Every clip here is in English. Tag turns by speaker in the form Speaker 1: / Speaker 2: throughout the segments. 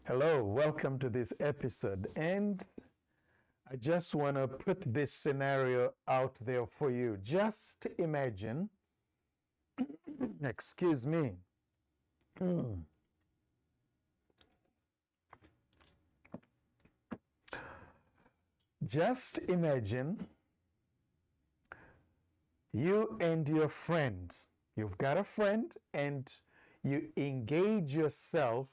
Speaker 1: Hello, welcome to this episode. And I just want to put this scenario out there for you. Just imagine, excuse me. Just imagine you and your friend. You've got a friend and you engage yourself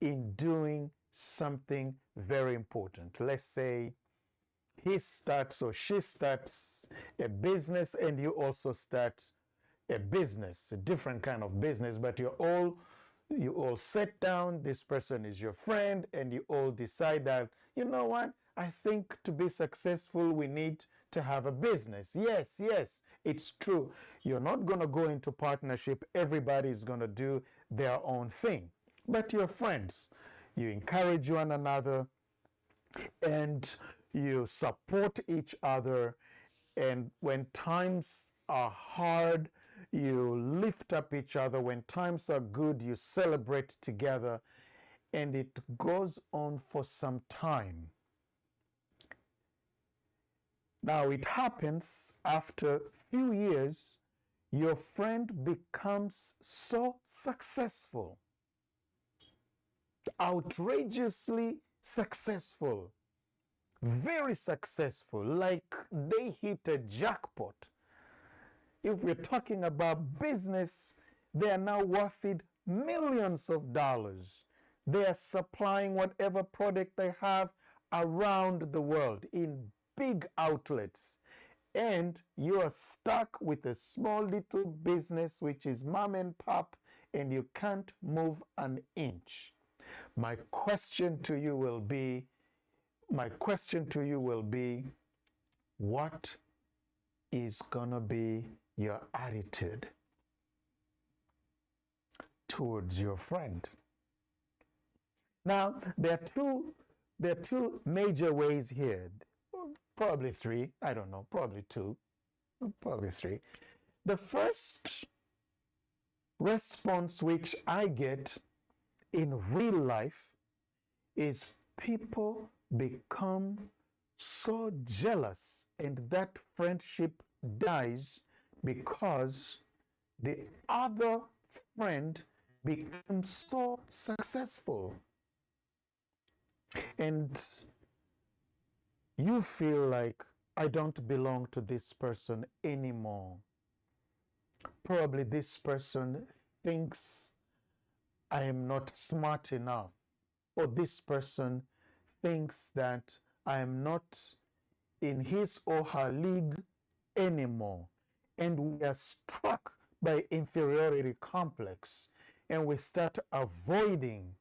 Speaker 1: in doing something very important. Let's say he starts or she starts a business and you also start a business, a different kind of business, but you all sit down, this person is your friend, and you all decide that, you know what, I think to be successful we need to have a business. Yes, it's true. You're not going to go into partnership. Everybody is going to do their own thing. But you're friends. You encourage one another and you support each other. And when times are hard, you lift up each other. When times are good, you celebrate together. And it goes on for some time. Now it happens after a few years, your friend becomes so successful, outrageously successful, very successful, like they hit a jackpot. If we're talking about business, they are now worth it millions of dollars. They are supplying whatever product they have around the world in big outlets. And you are stuck with a small little business which is mom and pop, and you can't move an inch. My question to you will be, what is gonna be your attitude towards your friend? Now, there are two major ways here. Probably three, I don't know, probably two, probably three. The first response which I get in real life is people become so jealous and that friendship dies because the other friend becomes so successful. And you feel like, I don't belong to this person anymore. Probably this person thinks I am not smart enough, or this person thinks that I am not in his or her league anymore. And we are struck by inferiority complex, and we start avoiding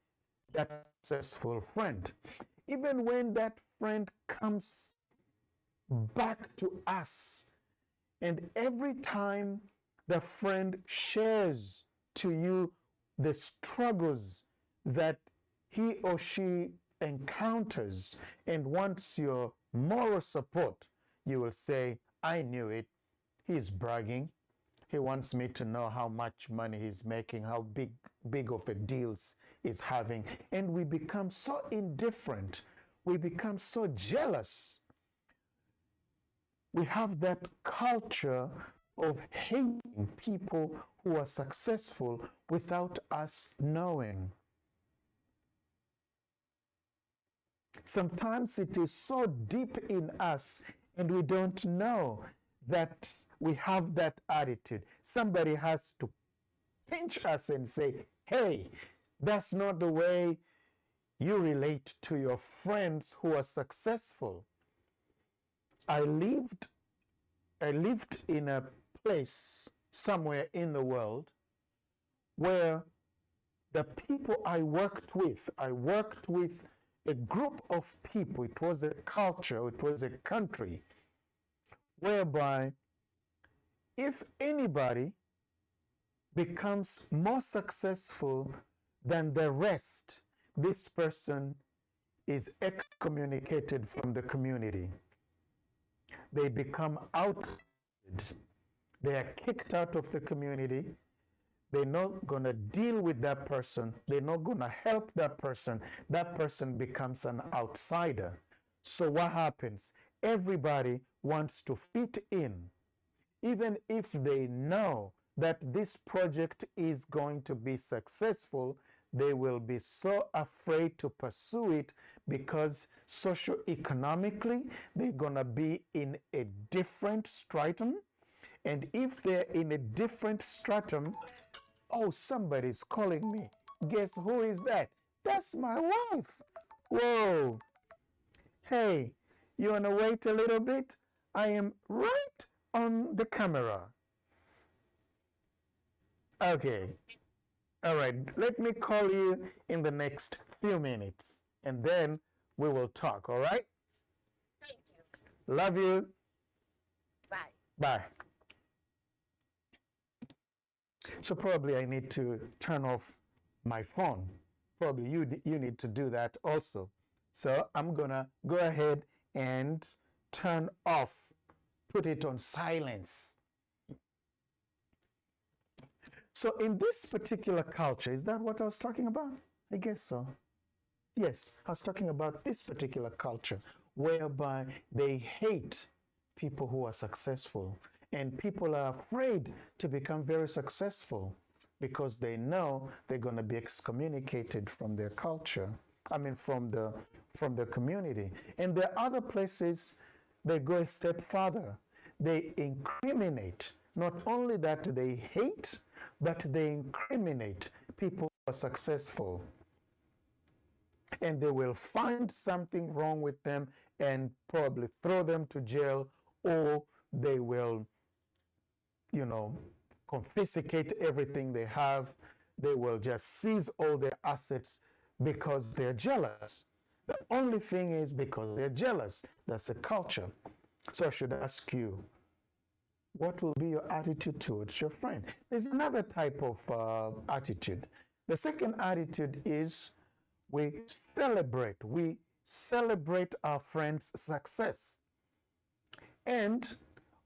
Speaker 1: that successful friend. Even when that friend comes back to us, and every time the friend shares to you the struggles that he or she encounters and wants your moral support, you will say, I knew it. He's bragging. He wants me to know how much money he's making, how big of a deals he's having. And we become so indifferent. We become so jealous. We have that culture of hating people who are successful without us knowing. Sometimes it is so deep in us and we don't know that we have that attitude. Somebody has to pinch us and say, hey, that's not the way you relate to your friends who are successful. I lived in a place somewhere in the world where the people I worked with a group of people. It was a culture, it was a country whereby if anybody becomes more successful than the rest, this person is excommunicated from the community. They become outed. They are kicked out of the community. They're not going to deal with that person. They're not going to help that person. That person becomes an outsider. So what happens? Everybody wants to fit in, even if they know that this project is going to be successful. They will be so afraid to pursue it because socioeconomically they're going to be in a different stratum. And if they're in a different stratum, oh, somebody's calling me. Guess who is that? That's my wife. Whoa. Hey, you want to wait a little bit? I am right on the camera. Okay. All right. Let me call you in the next few minutes and then we will talk. All right?
Speaker 2: Thank you.
Speaker 1: Love you.
Speaker 2: Bye.
Speaker 1: Bye. So probably I need to turn off my phone. Probably you need to do that also. So I'm gonna go ahead and turn off, put it on silence. So in this particular culture, is that what I was talking about? I guess so. Yes, I was talking about this particular culture whereby they hate people who are successful, and people are afraid to become very successful because they know they're going to be excommunicated from their culture. I mean, from the community. And there are other places they go a step further. They incriminate. Not only that they hate, but they incriminate people who are successful. And they will find something wrong with them and probably throw them to jail, or they will, confiscate everything they have. They will just seize all their assets because they're jealous. The only thing is because they're jealous. That's a culture. So I should ask you, what will be your attitude towards your friend? There's another type of attitude. The second attitude is we celebrate our friends' success, and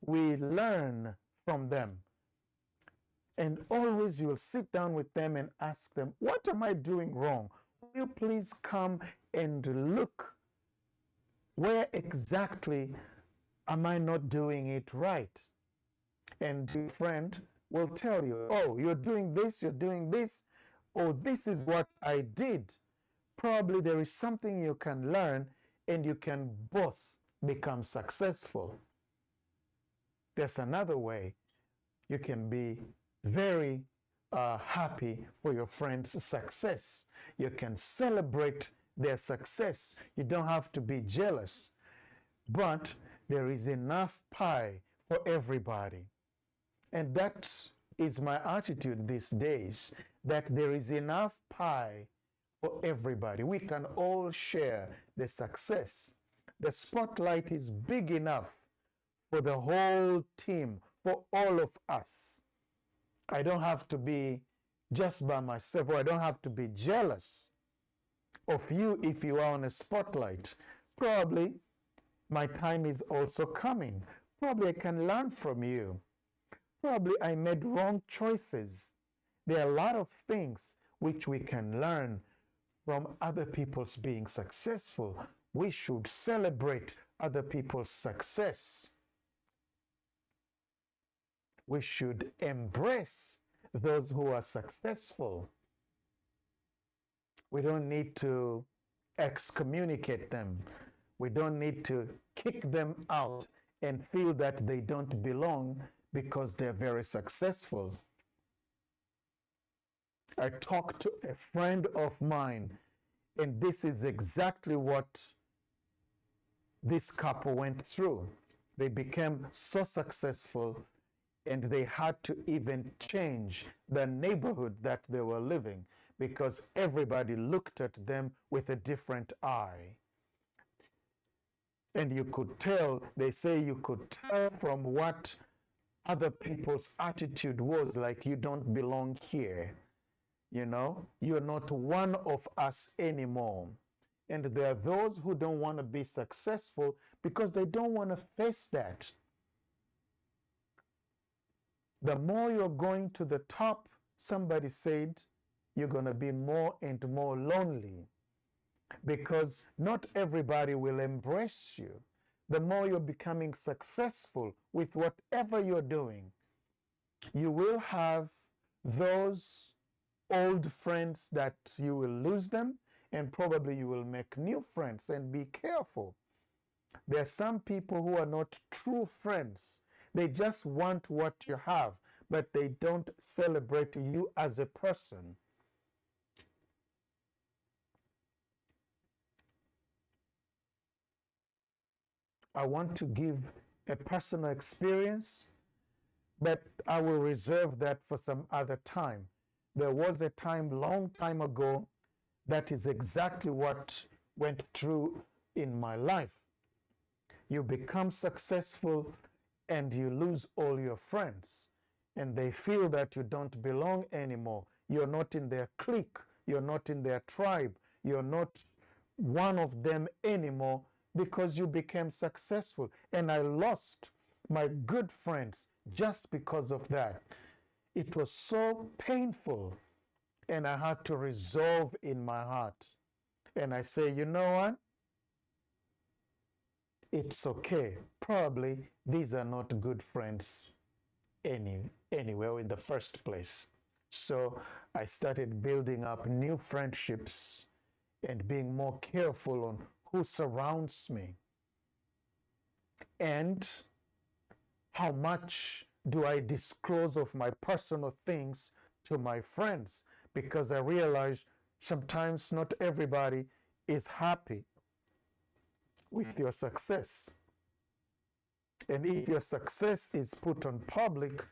Speaker 1: we learn from them. And always you'll sit down with them and ask them, what am I doing wrong? Will you please come and look, where exactly am I not doing it right? And your friend will tell you, oh, you're doing this, or this is what I did. Probably there is something you can learn and you can both become successful. There's another way you can be very happy for your friend's success. You can celebrate their success. You don't have to be jealous. But there is enough pie for everybody. And that is my attitude these days, that there is enough pie for everybody. We can all share the success. The spotlight is big enough for the whole team, for all of us. I don't have to be just by myself, or I don't have to be jealous of you if you are on a spotlight. Probably my time is also coming. Probably I can learn from you. Probably I made wrong choices. There are a lot of things which we can learn from other people's being successful. We should celebrate other people's success. We should embrace those who are successful. We don't need to excommunicate them. We don't need to kick them out and feel that they don't belong because they're very successful. I talked to a friend of mine, and this is exactly what this couple went through. They became so successful, and they had to even change the neighborhood that they were living because everybody looked at them with a different eye. And you could tell, they say you could tell from what other people's attitude was, like, you don't belong here. You're not one of us anymore. And there are those who don't want to be successful because they don't want to face that. The more you're going to the top, somebody said you're going to be more and more lonely because not everybody will embrace you. The more you're becoming successful with whatever you're doing, you will have those old friends that you will lose them, and probably you will make new friends. And be careful. There are some people who are not true friends. They just want what you have, but they don't celebrate you as a person. I want to give a personal experience, but I will reserve that for some other time. There was a time, long time ago, that is exactly what went through in my life. You become successful and you lose all your friends, and they feel that you don't belong anymore. You're not in their clique, you're not in their tribe, you're not one of them anymore because you became successful. And I lost my good friends just because of that. It was so painful, and I had to resolve in my heart. And I say, you know what? It's okay. Probably these are not good friends anywhere in the first place. So I started building up new friendships and being more careful on who surrounds me. And how much do I disclose of my personal things to my friends? Because I realize sometimes not everybody is happy with your success. And if your success is put on public,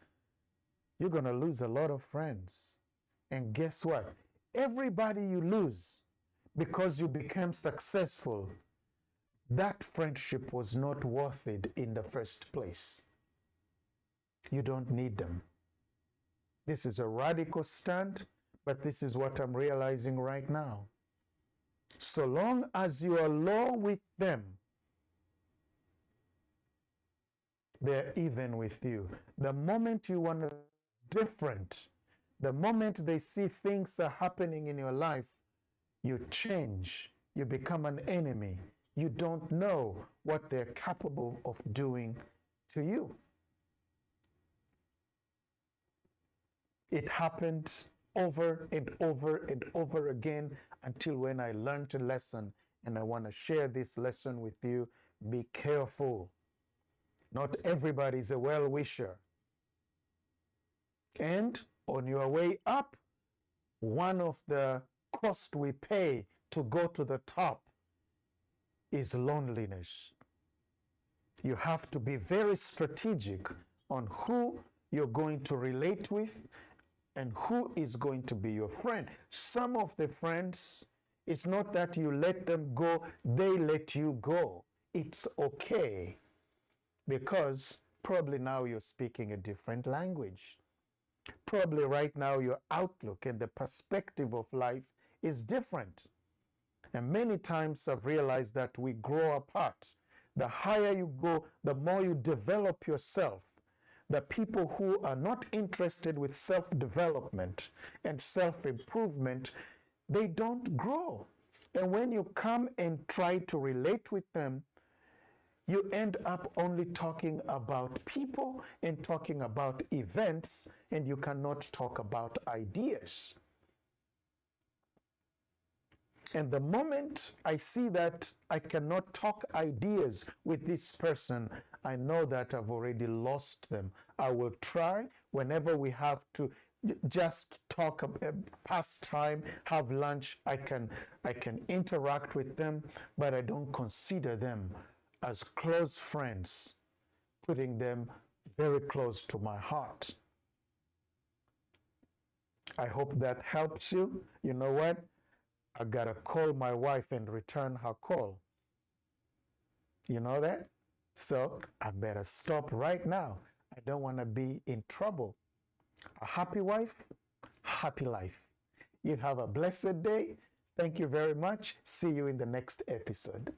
Speaker 1: you're going to lose a lot of friends. And guess what? Everybody you lose because you became successful, that friendship was not worth it in the first place. You don't need them. This is a radical stand, but this is what I'm realizing right now. So long as you are low with them, they're even with you. The moment you want to be different, the moment they see things are happening in your life, you change. You become an enemy. You don't know what they're capable of doing to you. It happened over and over and over again until when I learned a lesson, and I want to share this lesson with you. Be careful. Not everybody is a well-wisher. And on your way up, one of the costs we pay to go to the top is loneliness. You have to be very strategic on who you're going to relate with and who is going to be your friend. Some of the friends, it's not that you let them go, they let you go. It's okay, because probably now you're speaking a different language. Probably right now your outlook and the perspective of life is different. And many times I've realized that we grow apart. The higher you go, the more you develop yourself. The people who are not interested with self-development and self-improvement, they don't grow. And when you come and try to relate with them, you end up only talking about people and talking about events, and you cannot talk about ideas. And the moment I see that I cannot talk ideas with this person, I know that I've already lost them. I will try whenever we have to just talk, pass time, have lunch. I can interact with them, but I don't consider them as close friends, putting them very close to my heart. I hope that helps you. You know what? I gotta call my wife and return her call. You know that? So I better stop right now. I don't want to be in trouble. A happy wife, happy life. You have a blessed day. Thank you very much. See you in the next episode.